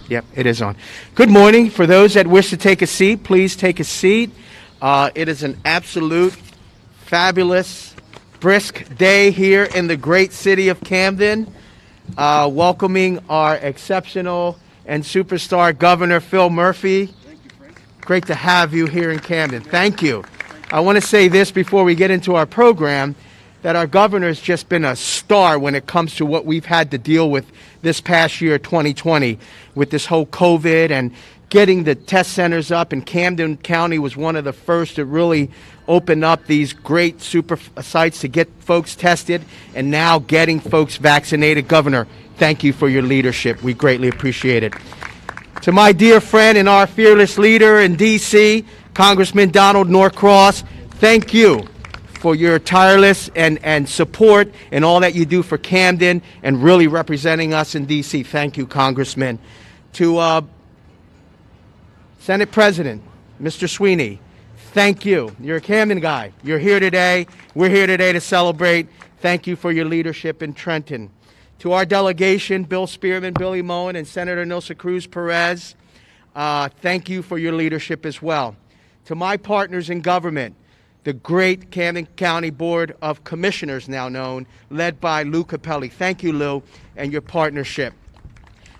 Yep, it is on. Good morning. For those that wish to take a seat, please take a seat. It is an absolute fabulous, brisk day here in the great city of Camden, welcoming our exceptional and superstar Governor Phil Murphy. Thank you, Frank. Great to have you here in Camden. Thank you. I want to say this before we get into our program, that our governor has just been a star when it comes to what we've had to deal with this past year, 2020, with this whole COVID and getting the test centers up. And Camden County was one of the first to really open up these great super sites to get folks tested, and now getting folks vaccinated. Governor, thank you for your leadership. We greatly appreciate it. To my dear friend and our fearless leader in D.C., Congressman Donald Norcross, thank you for your tireless and support and all that you do for Camden and really representing us in D.C. Thank you, Congressman. To Senate President, Mr. Sweeney, thank you. You're a Camden guy. You're here today. We're here today to celebrate. Thank you for your leadership in Trenton. To our delegation, Bill Spearman, Billy Moen, and Senator Nilsa Cruz Perez, thank you for your leadership as well. To my partners in government, the great Camden County Board of Commissioners, now known, led by Lou Capelli. Thank you, Lou, and your partnership.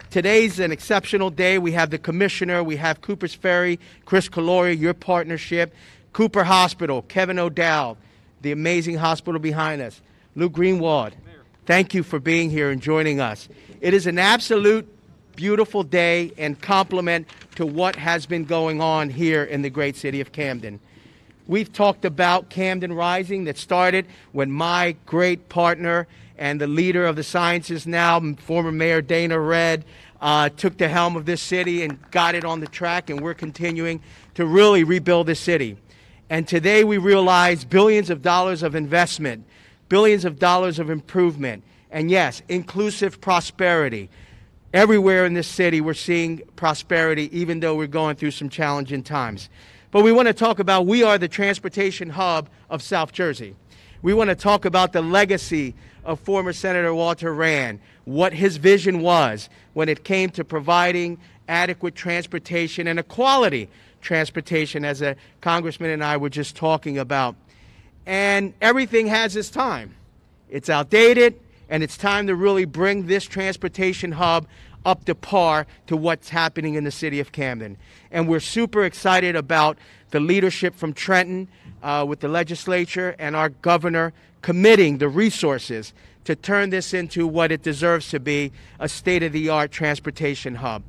Today's an exceptional day. We have the Commissioner, we have Cooper's Ferry, Chris Caloria, your partnership, Cooper Hospital, Kevin O'Dowd, the amazing hospital behind us, Lou Greenwald. Thank you for being here and joining us. It is an absolute beautiful day and compliment to what has been going on here in the great city of Camden. We've talked about Camden Rising that started when my great partner and the leader of the sciences now, former Mayor Dana Red, took the helm of this city and got it on the track, and we're continuing to really rebuild this city. And today we realize billions of dollars of investment, billions of dollars of improvement, and yes, inclusive prosperity. Everywhere in this city we're seeing prosperity, even though we're going through some challenging times. But we want to talk about, we are the transportation hub of South Jersey. We want to talk about the legacy of former Senator Walter Rand, what his vision was when it came to providing adequate transportation and a quality transportation, as a congressman and I were just talking about. And everything has its time. It's outdated, and it's time to really bring this transportation hub up to par to what's happening in the city of Camden. And we're super excited about the leadership from Trenton with the legislature and our governor committing the resources to turn this into what it deserves to be, a state-of-the-art transportation hub.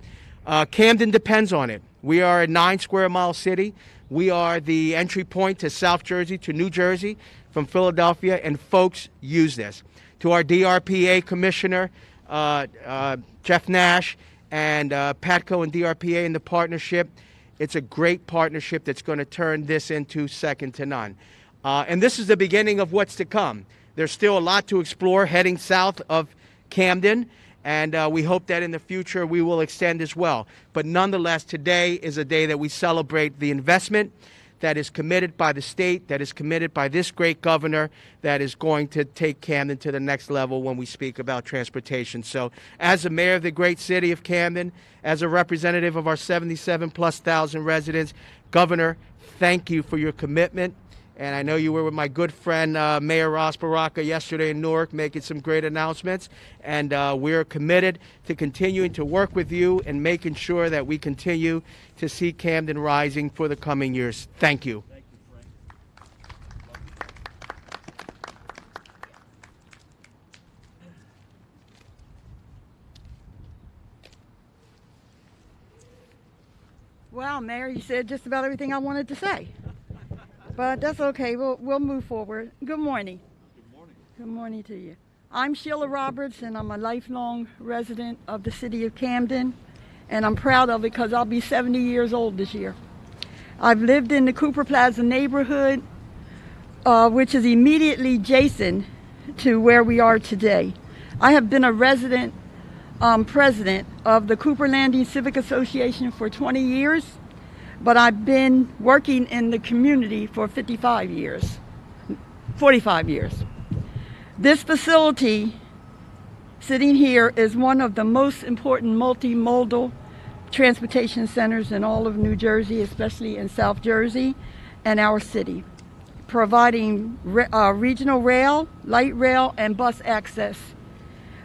Camden depends on it. We are a 9-square-mile city. We are the entry point to South Jersey, to New Jersey, from Philadelphia, and folks use this. To our DRPA commissioner, Jeff Nash, and Patco and DRPA in the partnership. It's a great partnership that's going to turn this into second to none. And this is the beginning of what's to come. There's still a lot to explore heading south of Camden, and we hope that in the future we will extend as well. But nonetheless, today is a day that we celebrate the investment that is committed by the state, that is committed by this great governor, that is going to take Camden to the next level when we speak about transportation. So as the mayor of the great city of Camden, as a representative of our 77,000+ residents, Governor, thank you for your commitment. And I know you were with my good friend, Mayor Ross Baraka, yesterday in Newark, making some great announcements. And we're committed to continuing to work with you and making sure that we continue to see Camden rising for the coming years. Thank you. Thank you, Frank. Well, Mayor, you said just about everything I wanted to say. But that's okay. We'll move forward. Good morning. Good morning. Good morning to you. I'm Sheila Roberts, and I'm a lifelong resident of the city of Camden, and I'm proud of it because I'll be 70 years old this year. I've lived in the Cooper Plaza neighborhood, which is immediately adjacent to where we are today. I have been a resident president of the Cooper Landing Civic Association for 20 years. But I've been working in the community for 45 years. This facility sitting here is one of the most important multimodal transportation centers in all of New Jersey, especially in South Jersey and our city, providing regional rail, light rail, and bus access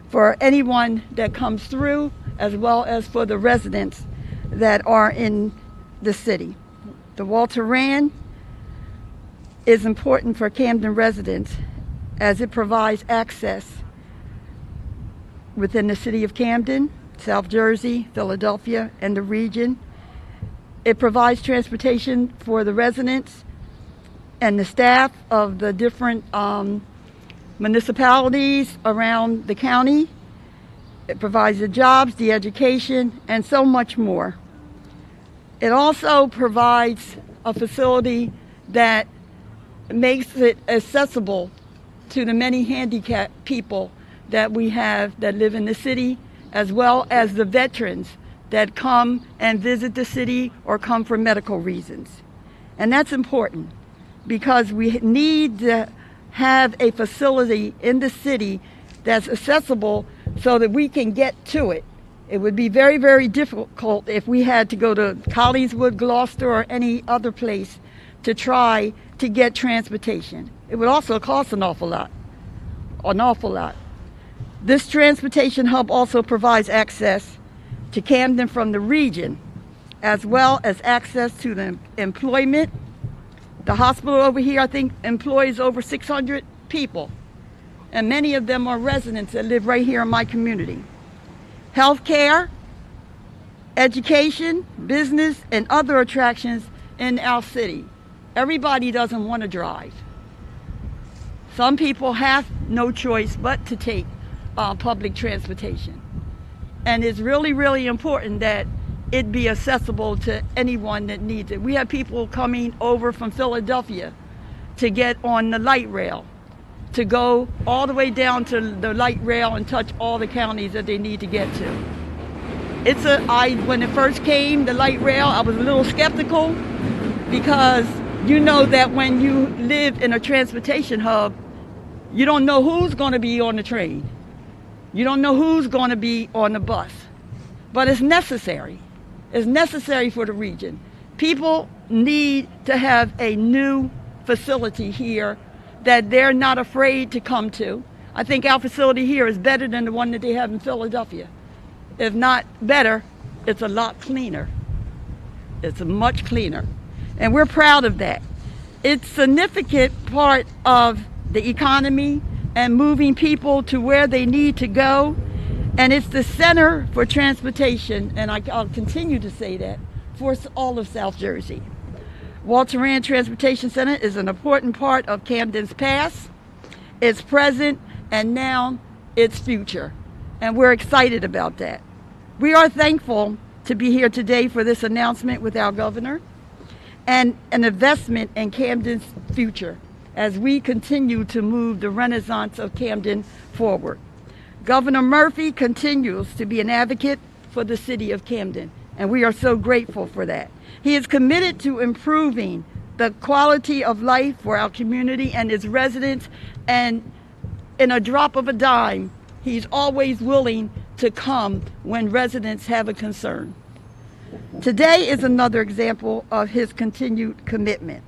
for anyone that comes through, as well as for the residents that are in the city. The Walter Rand is important for Camden residents as it provides access within the city of Camden, South Jersey, Philadelphia, and the region. It provides transportation for the residents and the staff of the different municipalities around the county. It provides the jobs, the education, and so much more. It also provides a facility that makes it accessible to the many handicapped people that we have that live in the city, as well as the veterans that come and visit the city or come for medical reasons. And that's important because we need to have a facility in the city that's accessible so that we can get to it. It would be very, very difficult if we had to go to Collingswood, Gloucester, or any other place to try to get transportation. It would also cost an awful lot. This transportation hub also provides access to Camden from the region, as well as access to the employment. The hospital over here, I think, employs over 600 people, and many of them are residents that live right here in my community. Healthcare, education, business, and other attractions in our city. Everybody doesn't want to drive. Some people have no choice but to take public transportation. And it's really, really important that it be accessible to anyone that needs it. We have people coming over from Philadelphia to get on the light rail, to go all the way down to the light rail and touch all the counties that they need to get to. When it first came, the light rail, I was a little skeptical because you know that when you live in a transportation hub, you don't know who's going to be on the train. You don't know who's going to be on the bus. But it's necessary. It's necessary for the region. People need to have a new facility here that they're not afraid to come to. I think our facility here is better than the one that they have in Philadelphia. If not better, it's a lot cleaner. It's much cleaner. And we're proud of that. It's a significant part of the economy and moving people to where they need to go. And it's the center for transportation, and I'll continue to say that, for all of South Jersey. Walter Rand Transportation Center is an important part of Camden's past, its present, and now its future. And we're excited about that. We are thankful to be here today for this announcement with our governor and an investment in Camden's future as we continue to move the renaissance of Camden forward. Governor Murphy continues to be an advocate for the city of Camden, and we are so grateful for that. He is committed to improving the quality of life for our community and its residents, and in a drop of a dime, he's always willing to come when residents have a concern. Today is another example of his continued commitment.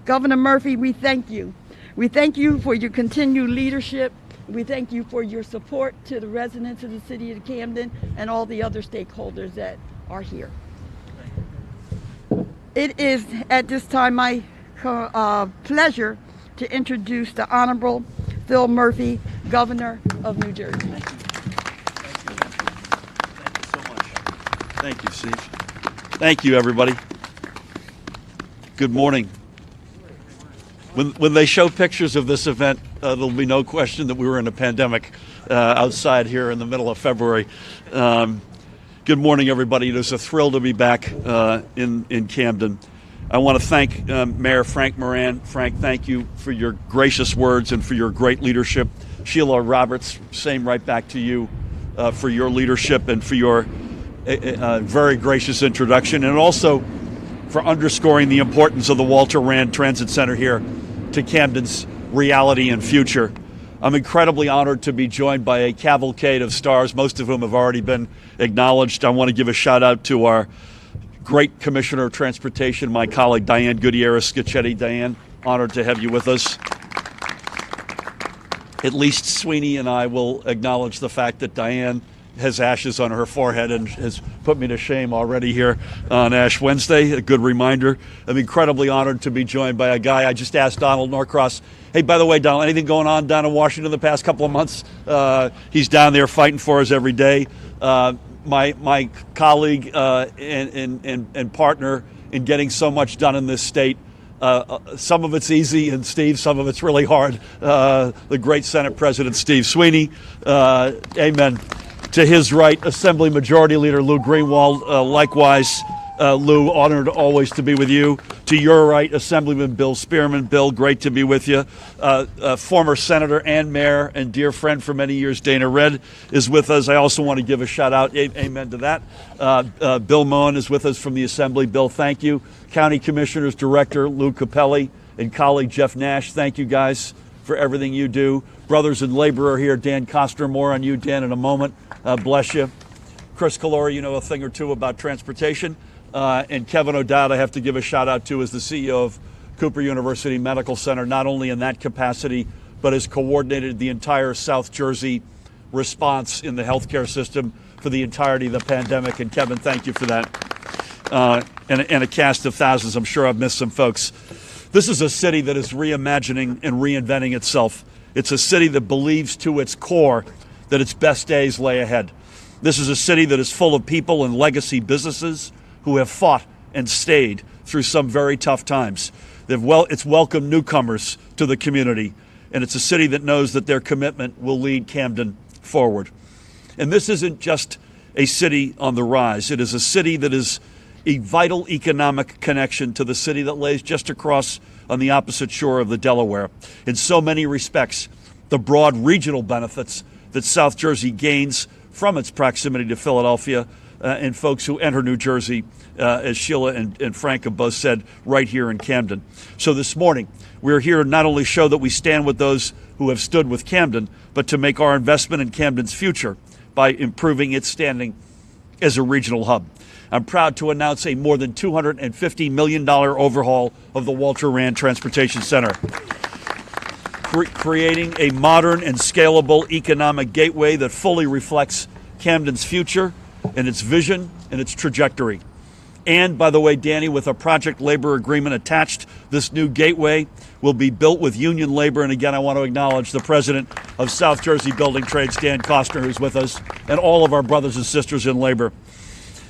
Governor Murphy, we thank you. We thank you for your continued leadership. We thank you for your support to the residents of the city of Camden and all the other stakeholders that are here. It is at this time my pleasure to introduce the Honorable Phil Murphy, Governor of New Jersey. Thank you. Thank you so much. Thank you, Steve. Thank you, everybody. Good morning. When they show pictures of this event, there'll be no question that we were in a pandemic outside here in the middle of February. Good morning, everybody. It is a thrill to be back in Camden. I want to thank Mayor Frank Moran. Frank, thank you for your gracious words and for your great leadership. Sheila Roberts, same right back to you for your leadership and for your very gracious introduction, and also for underscoring the importance of the Walter Rand Transit Center here to Camden's reality and future. I'm incredibly honored to be joined by a cavalcade of stars, most of whom have already been acknowledged. I want to give a shout out to our great Commissioner of Transportation, my colleague Diane Gutierrez. Diane, honored to have you with us. At least Sweeney and I will acknowledge the fact that Diane has ashes on her forehead and has put me to shame already here on Ash Wednesday. A good reminder. I'm incredibly honored to be joined by a guy. I just asked Donald Norcross, hey, by the way, Donald, anything going on down in Washington the past couple of months? He's down there fighting for us every day. My colleague and partner in getting so much done in this state. Some of it's easy, and Steve, some of it's really hard. The great Senate President Steve Sweeney. Amen. To his right, Assembly Majority Leader Lou Greenwald. Likewise, Lou, honored always to be with you. To your right, Assemblyman Bill Spearman. Bill, great to be with you. Former Senator and Mayor and dear friend for many years, Dana Red, is with us. I also want to give a shout out, amen to that. Bill Moen is with us from the Assembly. Bill, thank you. County Commissioners Director Lou Capelli and colleague Jeff Nash, thank you guys for everything you do. Brothers in labor are here. Dan Costner, more on you, Dan, in a moment. Bless you. Chris Calori, you know a thing or two about transportation. And Kevin O'Dowd, I have to give a shout out to as the CEO of Cooper University Medical Center, not only in that capacity, but has coordinated the entire South Jersey response in the healthcare system for the entirety of the pandemic. And Kevin, thank you for that. And a cast of thousands. I'm sure I've missed some folks. This is a city that is reimagining and reinventing itself. It's a city that believes to its core that its best days lay ahead. This is a city that is full of people and legacy businesses who have fought and stayed through some very tough times. It's welcomed newcomers to the community, and it's a city that knows that their commitment will lead Camden forward. And this isn't just a city on the rise. It is a city that is a vital economic connection to the city that lays just across on the opposite shore of the Delaware. In so many respects, the broad regional benefits that South Jersey gains from its proximity to Philadelphia and folks who enter New Jersey, as Sheila and Frank have both said, right here in Camden. So this morning, we're here to not only show that we stand with those who have stood with Camden, but to make our investment in Camden's future by improving its standing as a regional hub. I'm proud to announce a more than $250 million overhaul of the Walter Rand Transportation Center, creating a modern and scalable economic gateway that fully reflects Camden's future and its vision and its trajectory. And, by the way, Danny, with a project labor agreement attached, this new gateway will be built with union labor. And again, I want to acknowledge the president of South Jersey Building Trades, Dan Costner, who's with us, and all of our brothers and sisters in labor.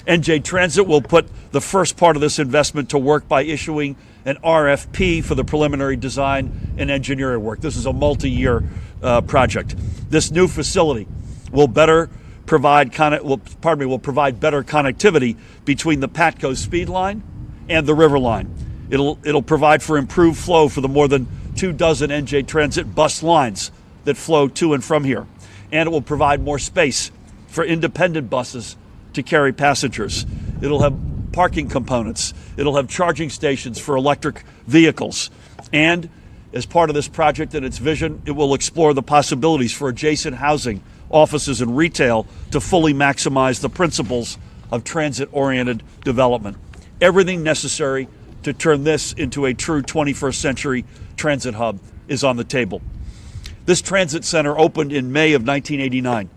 NJ Transit will put the first part of this investment to work by issuing an RFP for the preliminary design and engineering work. This is a multi-year project. This new facility will provide better connectivity between the Patco speed line and the river line. It'll provide for improved flow for the more than 24 NJ Transit bus lines that flow to and from here. And it will provide more space for independent buses to carry passengers. It'll have parking components. It'll have charging stations for electric vehicles. And as part of this project and its vision, it will explore the possibilities for adjacent housing, offices, and retail to fully maximize the principles of transit-oriented development. Everything necessary to turn this into a true 21st century transit hub is on the table. This transit center opened in May of 1989.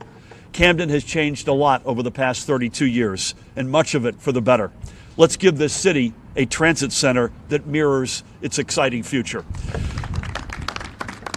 Camden has changed a lot over the past 32 years, and much of it for the better. Let's give this city a transit center that mirrors its exciting future.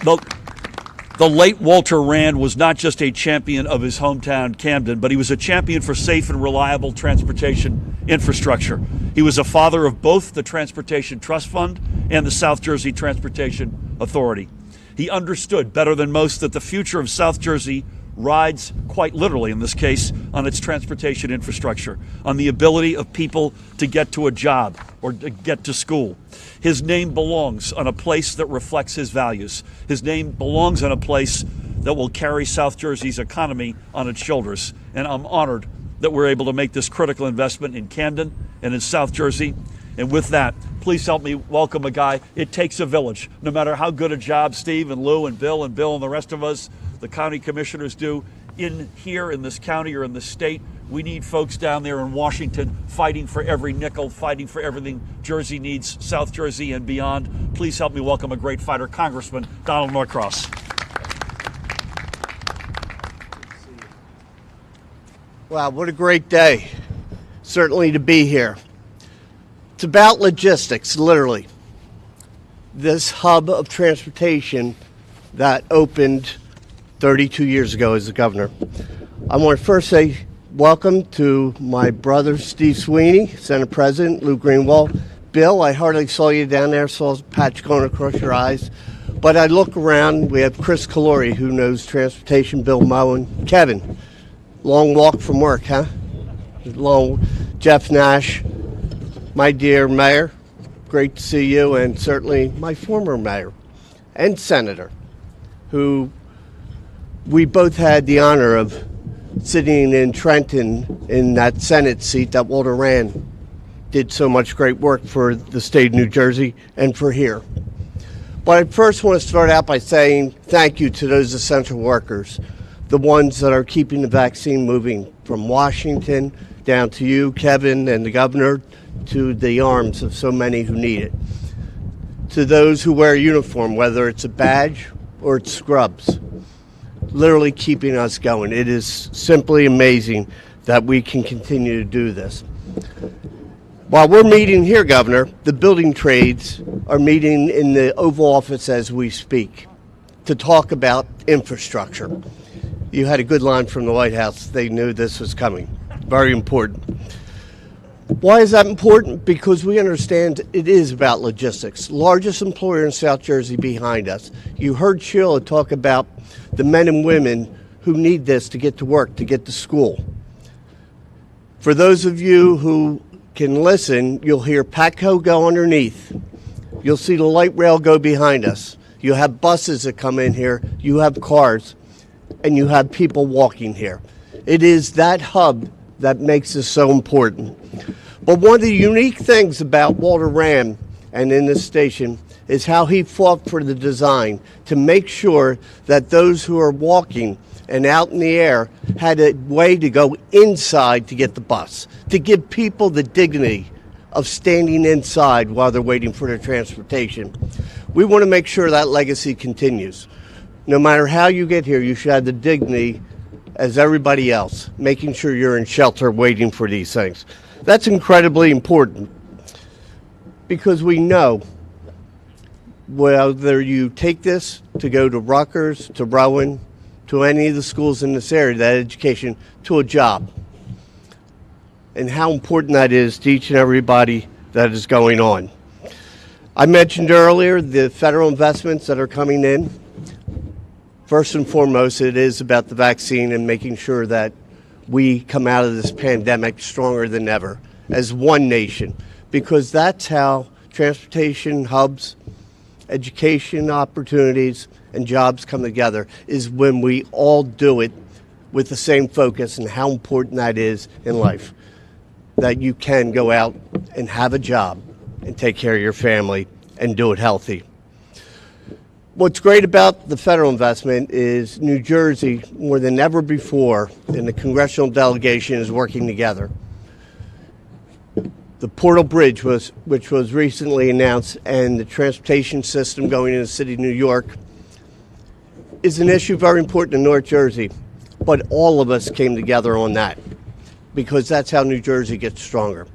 The late Walter Rand was not just a champion of his hometown, Camden, but he was a champion for safe and reliable transportation infrastructure. He was a father of both the Transportation Trust Fund and the South Jersey Transportation Authority. He understood better than most that the future of South Jersey rides, quite literally in this case, on its transportation infrastructure, on the ability of people to get to a job or to get to school. His name belongs on a place that reflects his values. His name belongs on a place that will carry South Jersey's economy on its shoulders. And I'm honored that we're able to make this critical investment in Camden and in South Jersey. And with that, Please help me welcome a guy. It takes a village. No matter how good a job Steve and Lou and Bill and the rest of us, the county commissioners do here in this county or in this state, we need folks down there in Washington fighting for every nickel, fighting for everything Jersey needs, South Jersey and beyond. Please help me welcome a great fighter, Congressman Donald Norcross. Wow, what a great day, certainly, to be here. It's about logistics, literally. This hub of transportation that opened 32 years ago as the governor. I want to first say welcome to my brother, Steve Sweeney, Senate President, Lou Greenwald. Bill, I hardly saw you down there, saw a patch going across your eyes. But I look around, we have Chris Calori, who knows transportation, Bill Moen, Kevin. Long walk from work, huh? Jeff Nash, my dear mayor, great to see you, and certainly my former mayor and senator, who we both had the honor of sitting in Trenton in that Senate seat that Walter ran. Did so much great work for the state of New Jersey and for here. But I first want to start out by saying thank you to those essential workers, the ones that are keeping the vaccine moving from Washington down to you, Kevin, and the governor, to the arms of so many who need it. To those who wear a uniform, whether it's a badge or it's scrubs, literally keeping us going. It is simply amazing that we can continue to do this. While we're meeting here, Governor, the building trades are meeting in the Oval Office as we speak to talk about infrastructure. You had a good line from the White House. They knew this was coming. Very important. Why is that important? Because we understand it is about logistics. Largest employer in South Jersey behind us. You heard Sheila talk about the men and women who need this to get to work, to get to school. For those of you who can listen, you'll hear Patco go underneath. You'll see the light rail go behind us. You have buses that come in here. You have cars. And you have people walking here. It is that hub that makes this so important. But one of the unique things about Walter Ram and in this station is how he fought for the design to make sure that those who are walking and out in the air had a way to go inside to get the bus, to give people the dignity of standing inside while they're waiting for their transportation. We want to make sure that legacy continues. No matter how you get here, you should have the dignity as everybody else, making sure you're in shelter waiting for these things. That's incredibly important because we know whether you take this to go to Rutgers, to Rowan, to any of the schools in this area, that education, to a job, and how important that is to each and everybody that is going on. I mentioned earlier the federal investments that are coming in. First and foremost, it is about the vaccine and making sure that we come out of this pandemic stronger than ever as one nation, because that's how transportation hubs, education opportunities, and jobs come together, is when we all do it with the same focus and how important that is in life, that you can go out and have a job and take care of your family and do it healthy. What's great about the federal investment is New Jersey, more than ever before, and the congressional delegation is working together. The Portal Bridge, which was recently announced, and the transportation system going into the city of New York is an issue very important in North Jersey. But all of us came together on that because that's how New Jersey gets stronger.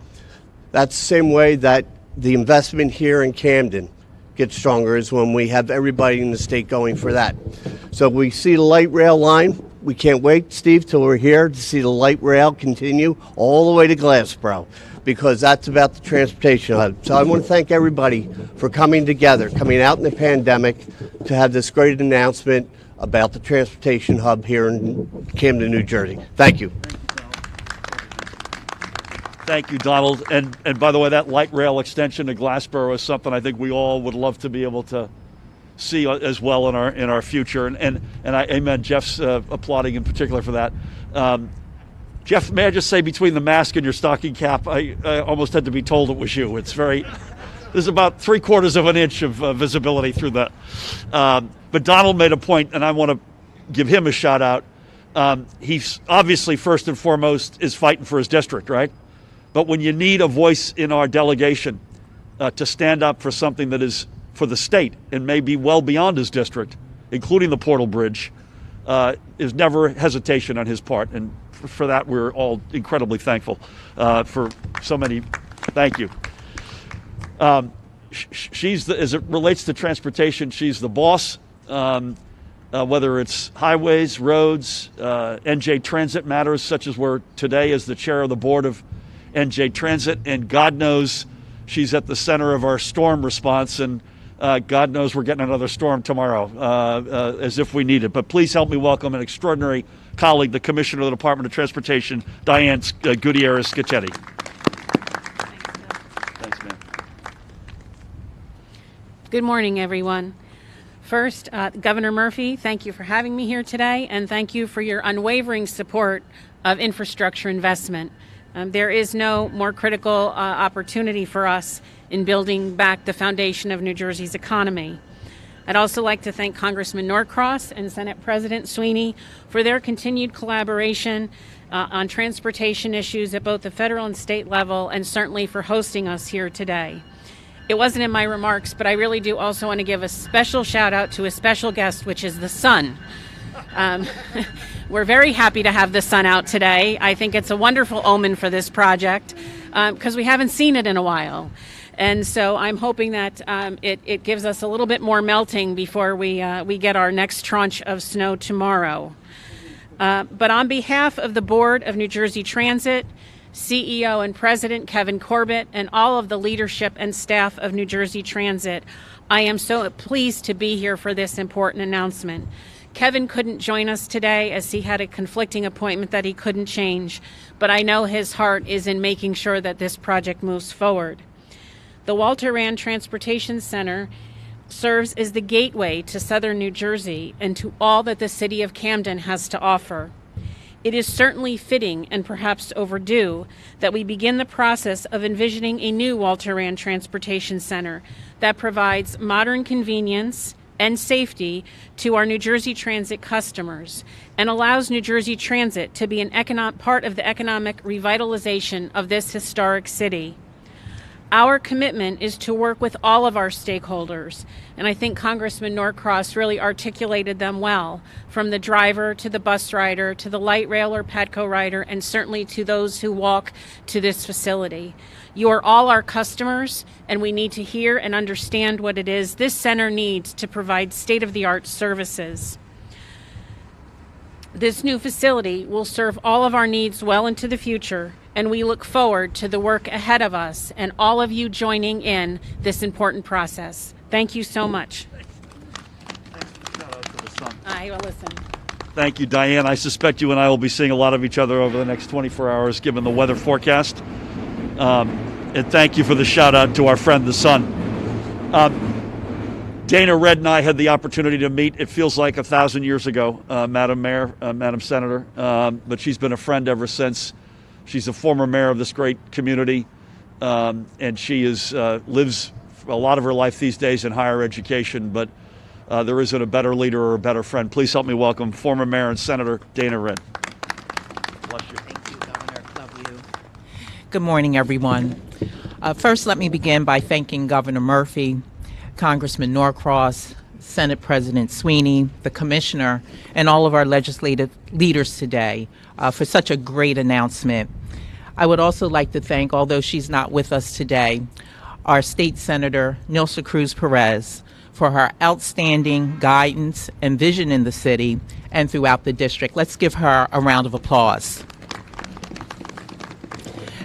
That's the same way that the investment here in Camden gets stronger, is when we have everybody in the state going for that. So we see the light rail line. We can't wait, Steve, till we're here to see the light rail continue all the way to Glassboro, because that's about the transportation hub. So I want to thank everybody for coming together, coming out in the pandemic to have this great announcement about the transportation hub here in Camden, New Jersey. Thank you. Thank you, Donald. And by the way, that light rail extension to Glassboro is something I think we all would love to be able to see as well in our future. And I amen Jeff's applauding in particular for that. Jeff, may I just say, between the mask and your stocking cap, I almost had to be told it was you. It's very there's about 3/4 of an inch of visibility through that. But Donald made a point, and I want to give him a shout out. He's obviously first and foremost is fighting for his district, right? But when you need a voice in our delegation to stand up for something that is for the state and maybe well beyond his district, including the Portal Bridge, is never hesitation on his part. And for that, we're all incredibly thankful for so many. Thank you. She's as it relates to transportation, she's the boss. Whether it's highways, roads, NJ Transit matters, such as we're today as the chair of the board of NJ Transit, and God knows she's at the center of our storm response, and God knows we're getting another storm tomorrow, as if we need it. But please help me welcome an extraordinary colleague, the Commissioner of the Department of Transportation, Diane Gutierrez. Thanks, man. Good morning, everyone. First, Governor Murphy, thank you for having me here today, and thank you for your unwavering support of infrastructure investment. There is no more critical opportunity for us in building back the foundation of New Jersey's economy. I'd also like to thank Congressman Norcross and Senate President Sweeney for their continued collaboration on transportation issues at both the federal and state level, and certainly for hosting us here today. It wasn't in my remarks, but I really do also want to give a special shout out to a special guest, which is the sun. We're very happy to have the sun out today. I think it's a wonderful omen for this project because we haven't seen it in a while. And so I'm hoping that it gives us a little bit more melting before we get our next tranche of snow tomorrow. But on behalf of the Board of New Jersey Transit, CEO and President Kevin Corbett, and all of the leadership and staff of New Jersey Transit, I am so pleased to be here for this important announcement. Kevin couldn't join us today as he had a conflicting appointment that he couldn't change, but I know his heart is in making sure that this project moves forward. The Walter Rand Transportation Center serves as the gateway to southern New Jersey and to all that the city of Camden has to offer. It is certainly fitting and perhaps overdue that we begin the process of envisioning a new Walter Rand Transportation Center that provides modern convenience and safety to our New Jersey Transit customers and allows New Jersey Transit to be an part of the economic revitalization of this historic city. Our commitment is to work with all of our stakeholders, and I think Congressman Norcross really articulated them well, from the driver to the bus rider to the light rail or Padco rider, and certainly to those who walk to this facility. You are all our customers, and we need to hear and understand what it is this center needs to provide state-of-the-art services. This new facility will serve all of our needs well into the future, and we look forward to the work ahead of us and all of you joining in this important process. Thank you so much. I will listen. Thank you, Diane. I suspect you and I will be seeing a lot of each other over the next 24 hours, given the weather forecast. And thank you for the shout out to our friend, the sun. Dana Red and I had the opportunity to meet, it feels like 1,000 years ago, Madam Mayor, Madam Senator, but she's been a friend ever since. She's a former mayor of this great community, and she lives a lot of her life these days in higher education, but there isn't a better leader or a better friend. Please help me welcome former Mayor and Senator Dana Red. Bless you. Thank you, Governor. Love you. Good morning, everyone. First, let me begin by thanking Governor Murphy, Congressman Norcross, Senate President Sweeney, the Commissioner, and all of our legislative leaders today for such a great announcement. I would also like to thank, although she's not with us today, our State Senator Nilsa Cruz Perez for her outstanding guidance and vision in the city and throughout the district. Let's give her a round of applause.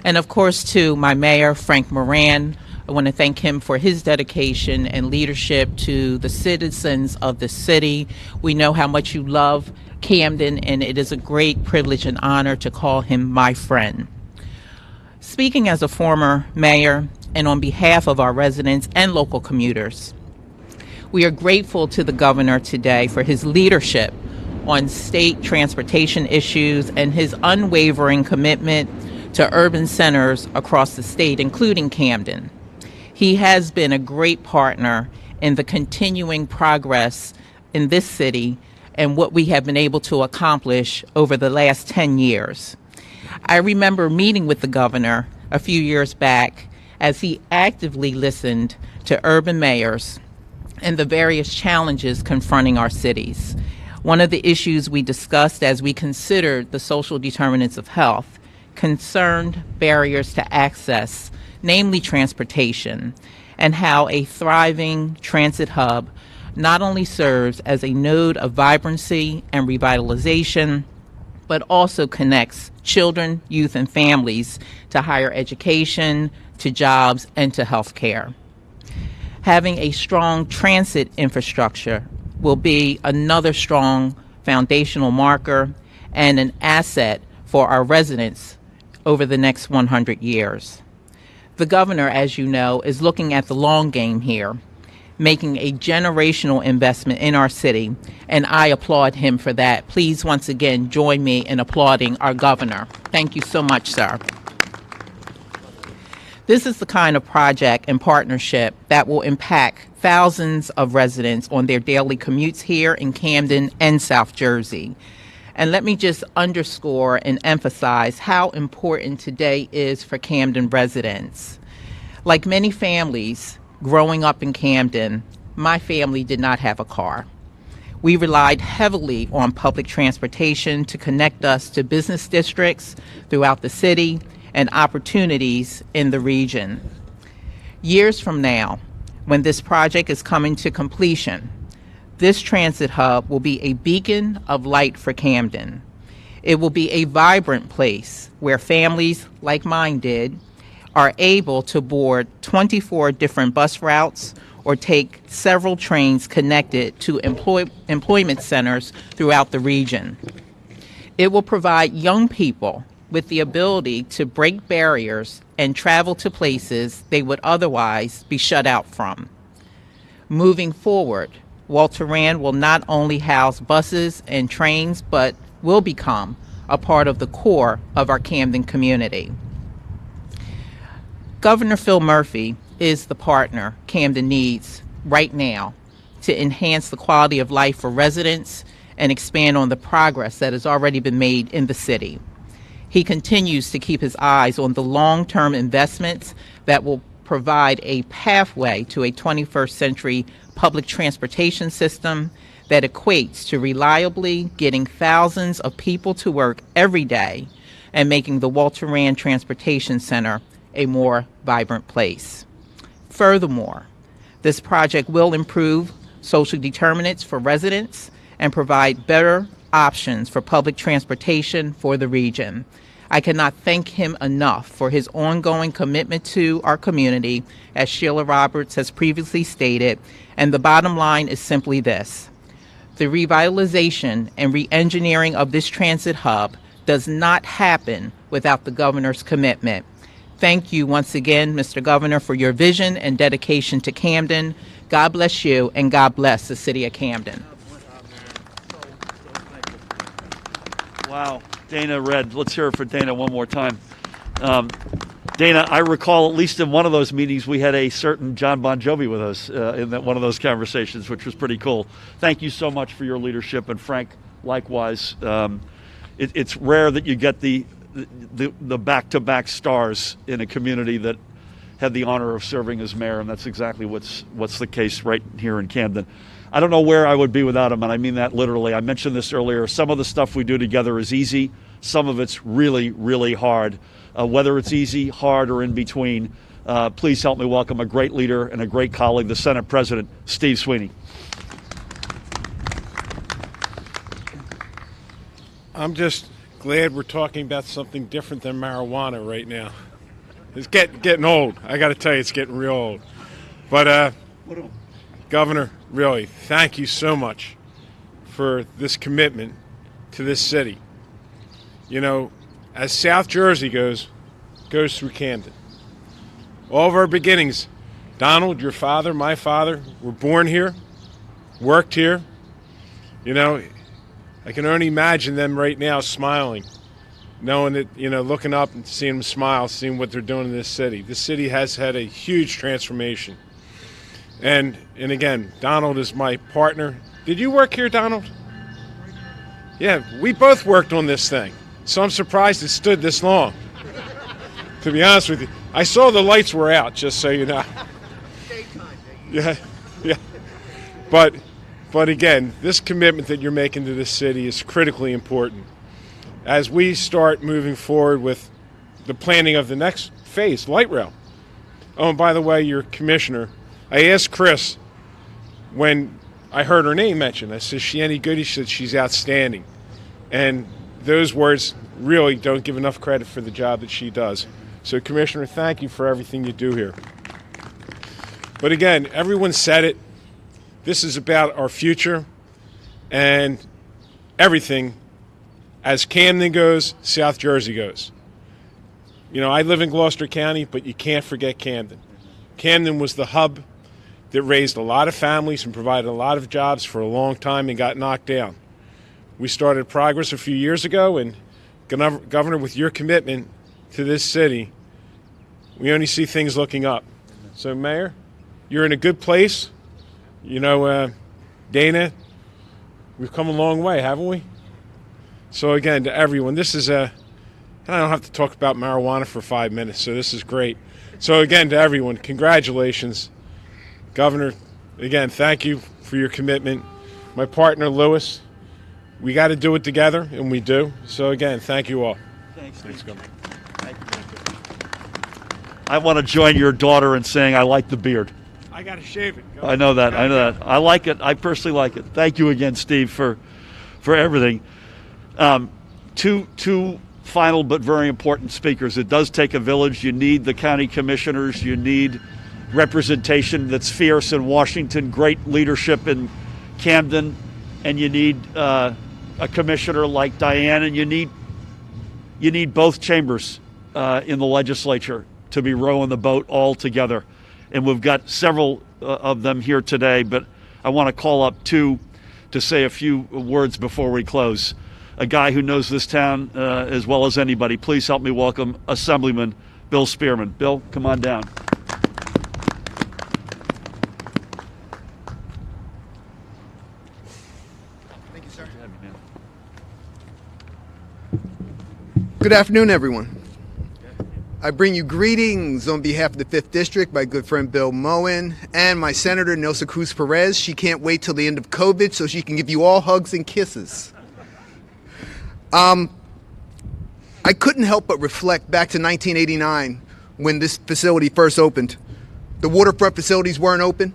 And of course, to my mayor, Frank Moran, I want to thank him for his dedication and leadership to the citizens of the city. We know how much you love Camden, and it is a great privilege and honor to call him my friend. Speaking as a former mayor and on behalf of our residents and local commuters, we are grateful to the governor today for his leadership on state transportation issues and his unwavering commitment to urban centers across the state, including Camden. He has been a great partner in the continuing progress in this city and what we have been able to accomplish over the last 10 years. I remember meeting with the governor a few years back as he actively listened to urban mayors and the various challenges confronting our cities. One of the issues we discussed as we considered the social determinants of health concerned barriers to access, namely transportation, and how a thriving transit hub not only serves as a node of vibrancy and revitalization, but also connects children, youth, and families to higher education, to jobs, and to health care. Having a strong transit infrastructure will be another strong foundational marker and an asset for our residents over the next 100 years. The governor, as you know, is looking at the long game here, making a generational investment in our city, and I applaud him for that. Please, once again, join me in applauding our governor. Thank you so much, sir. This is the kind of project and partnership that will impact thousands of residents on their daily commutes here in Camden and South Jersey. And let me just underscore and emphasize how important today is for Camden residents. Like many families growing up in Camden, my family did not have a car. We relied heavily on public transportation to connect us to business districts throughout the city and opportunities in the region. Years from now, when this project is coming to completion, this transit hub will be a beacon of light for Camden. It will be a vibrant place where families like mine did are able to board 24 different bus routes or take several trains connected to employment centers throughout the region. It will provide young people with the ability to break barriers and travel to places they would otherwise be shut out from. Moving forward, Walter Rand will not only house buses and trains, but will become a part of the core of our Camden community. Governor Phil Murphy is the partner Camden needs right now to enhance the quality of life for residents and expand on the progress that has already been made in the city. He continues to keep his eyes on the long-term investments that will provide a pathway to a 21st century public transportation system that equates to reliably getting thousands of people to work every day and making the Walter Rand Transportation Center a more vibrant place. Furthermore, this project will improve social determinants for residents and provide better options for public transportation for the region. I cannot thank him enough for his ongoing commitment to our community, as Sheila Roberts has previously stated, and the bottom line is simply this. The revitalization and re-engineering of this transit hub does not happen without the governor's commitment. Thank you once again, Mr. Governor, for your vision and dedication to Camden. God bless you, and God bless the city of Camden. Wow. Dana read. Let's hear it for Dana one more time. Dana, I recall at least in one of those meetings we had a certain John Bon Jovi with us in one of those conversations, which was pretty cool. Thank you so much for your leadership, and Frank, likewise. It's rare that you get the back-to-back stars in a community that had the honor of serving as mayor, and that's exactly what's the case right here in Camden. I don't know where I would be without him, and I mean that literally. I mentioned this earlier. Some of the stuff we do together is easy. Some of it's really, really hard. Whether it's easy, hard, or in between, please help me welcome a great leader and a great colleague, the Senate President, Steve Sweeney. I'm just glad we're talking about something different than marijuana right now. It's getting old. I got to tell you, it's getting real old. But, Governor, really, thank you so much for this commitment to this city. You know, as South Jersey goes through Camden. All of our beginnings, Donald, your father, my father, were born here, worked here. You know, I can only imagine them right now smiling, knowing that, looking up and seeing them smile, seeing what they're doing in this city. This city has had a huge transformation. And again, Donald is my partner. Did you work here, Donald? Yeah, we both worked on this thing. So I'm surprised it stood this long. To be honest with you, I saw the lights were out, just so you know. Yeah. But again, this commitment that you're making to this city is critically important. As we start moving forward with the planning of the next phase, light rail. Oh, and by the way, your commissioner, I asked Chris when I heard her name mentioned, I said, is she any good? He said, she's outstanding. And those words really don't give enough credit for the job that she does. So, Commissioner, thank you for everything you do here. But again, everyone said it. This is about our future and everything. As Camden goes, South Jersey goes. I live in Gloucester County, but you can't forget Camden. Camden was the hub that raised a lot of families and provided a lot of jobs for a long time and got knocked down. We started progress a few years ago, and Governor, with your commitment to this city, we only see things looking up. So, Mayor, you're in a good place. Dana, we've come a long way, haven't we? So again, to everyone, this is I don't have to talk about marijuana for 5 minutes, so this is great. So again, to everyone, congratulations. Governor, again, thank you for your commitment. My partner, Lewis, we got to do it together, and we do. So again, thank you all. Thanks, Governor. Thank you. I want to join your daughter in saying I like the beard. I got to shave it. I know that. I like it. I personally like it. Thank you again, Steve, for everything. Two final but very important speakers. It does take a village. You need the county commissioners. You need representation that's fierce in Washington, great leadership in Camden, and you need a commissioner like Diane, and you need both chambers in the legislature to be rowing the boat all together. And we've got several of them here today, but I want to call up two to say a few words before we close. A guy who knows this town as well as anybody. Please help me welcome Assemblyman Bill Spearman. Bill, come on down. Thank you, sir. Good afternoon, everyone. I bring you greetings on behalf of the 5th District, my good friend Bill Moen, and my Senator Nelsa Cruz Perez. She can't wait till the end of COVID so she can give you all hugs and kisses. I couldn't help but reflect back to 1989 when this facility first opened. The waterfront facilities weren't open.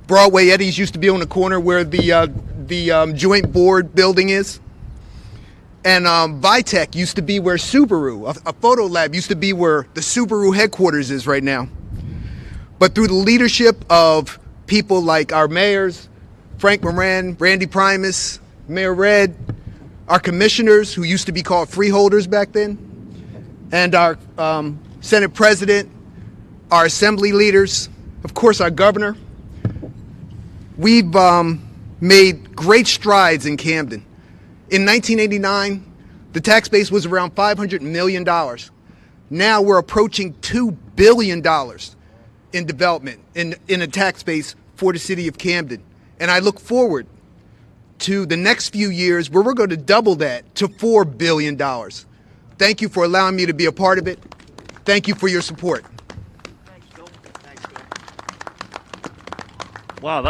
Broadway Eddie's used to be on the corner where the joint board building is. And Vitech used to be where Subaru, a photo lab, used to be where the Subaru headquarters is right now. But through the leadership of people like our mayors, Frank Moran, Randy Primus, Mayor Red, our commissioners, who used to be called freeholders back then, and our Senate President, our assembly leaders, of course our governor, we've made great strides in Camden. In 1989, the tax base was around $500 million. Now we're approaching $2 billion in development in a tax base for the city of Camden. And I look forward to the next few years where we're going to double that to $4 billion. Thank you for allowing me to be a part of it. Thank you for your support. Thanks, Bill. Wow,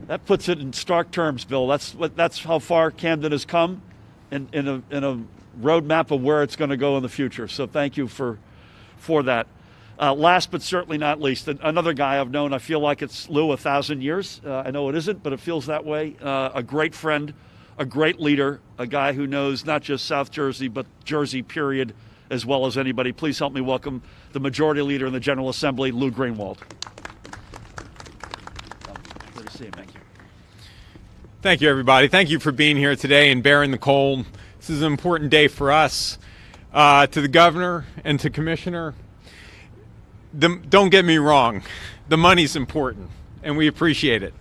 that puts it in stark terms, Bill. That's how far Camden has come in a roadmap of where it's going to go in the future. So thank you for that. Last but certainly not least, another guy I've known, I feel like it's Lou 1,000 years. I know it isn't, but it feels that way. A great friend, a great leader, a guy who knows not just South Jersey, but Jersey, period, as well as anybody. Please help me welcome the Majority Leader in the General Assembly, Lou Greenwald. Good to see you. Thank you. Thank you, everybody. Thank you for being here today and bearing the cold. This is an important day for us. To the governor and to Commissioner, don't get me wrong, the money's important, and we appreciate it.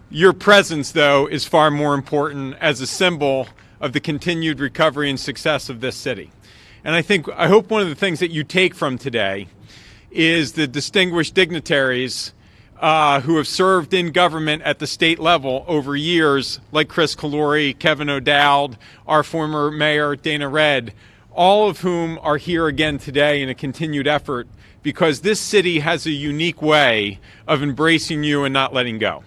Your presence, though, is far more important as a symbol of the continued recovery and success of this city. And I hope one of the things that you take from today is the distinguished dignitaries who have served in government at the state level over years, like Chris Calori, Kevin O'Dowd, our former mayor, Dana Red, all of whom are here again today in a continued effort because this city has a unique way of embracing you and not letting go.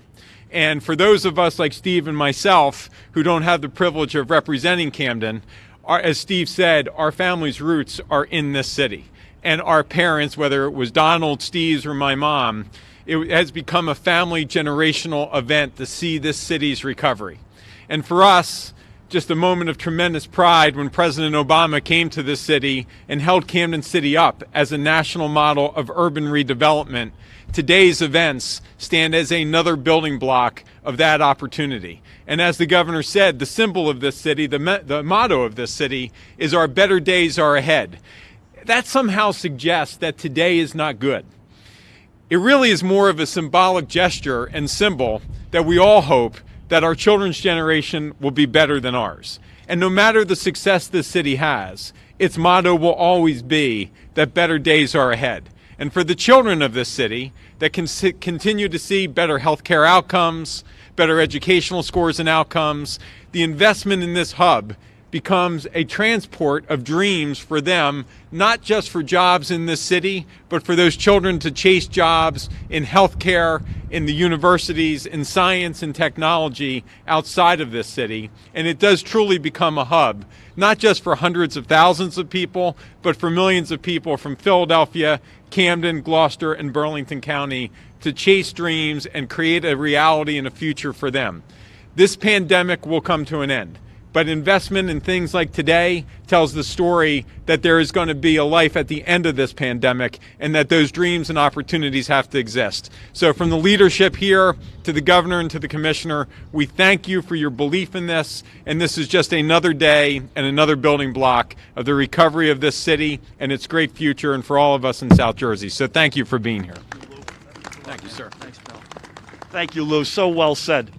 And for those of us like Steve and myself who don't have the privilege of representing Camden, as Steve said, our family's roots are in this city. And our parents, whether it was Donald, Steve's, or my mom, it has become a family generational event to see this city's recovery. And for us, just a moment of tremendous pride when President Obama came to this city and held Camden City up as a national model of urban redevelopment. Today's events stand as another building block of that opportunity. And as the governor said, the symbol of this city, the motto of this city is "Our better days are ahead." That somehow suggests that today is not good. It really is more of a symbolic gesture and symbol that we all hope that our children's generation will be better than ours. And no matter the success this city has, its motto will always be that better days are ahead. And for the children of this city that can continue to see better healthcare outcomes, better educational scores and outcomes, the investment in this hub becomes a transport of dreams for them, not just for jobs in this city, but for those children to chase jobs in healthcare, in the universities, in science and technology outside of this city. And it does truly become a hub, not just for hundreds of thousands of people, but for millions of people from Philadelphia, Camden, Gloucester, and Burlington County to chase dreams and create a reality and a future for them. This pandemic will come to an end. But investment in things like today tells the story that there is going to be a life at the end of this pandemic and that those dreams and opportunities have to exist. So from the leadership here to the governor and to the commissioner, we thank you for your belief in this. And this is just another day and another building block of the recovery of this city and its great future and for all of us in South Jersey. So thank you for being here. Thank you, sir. Thanks, Bill. Thank you, Lou. So well said.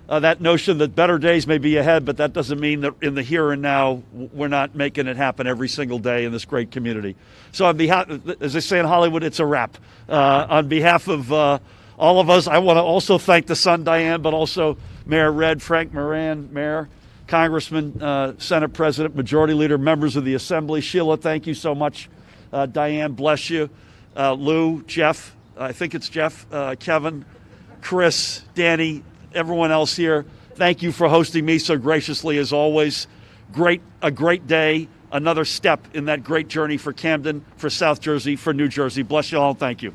That notion that better days may be ahead, but that doesn't mean that in the here and now, we're not making it happen every single day in this great community. So on behalf, as they say in Hollywood, it's a wrap. On behalf of all of us, I want to also thank the son, Diane, but also Mayor Red, Frank Moran, Mayor, Congressman, Senate President, Majority Leader, members of the Assembly. Sheila, thank you so much. Diane, bless you. Lou, Jeff, I think it's Jeff, Kevin, Chris, Danny, everyone else here, thank you for hosting me so graciously as always. A great day, another step in that great journey for Camden, for South Jersey, for New Jersey. Bless you all, thank you.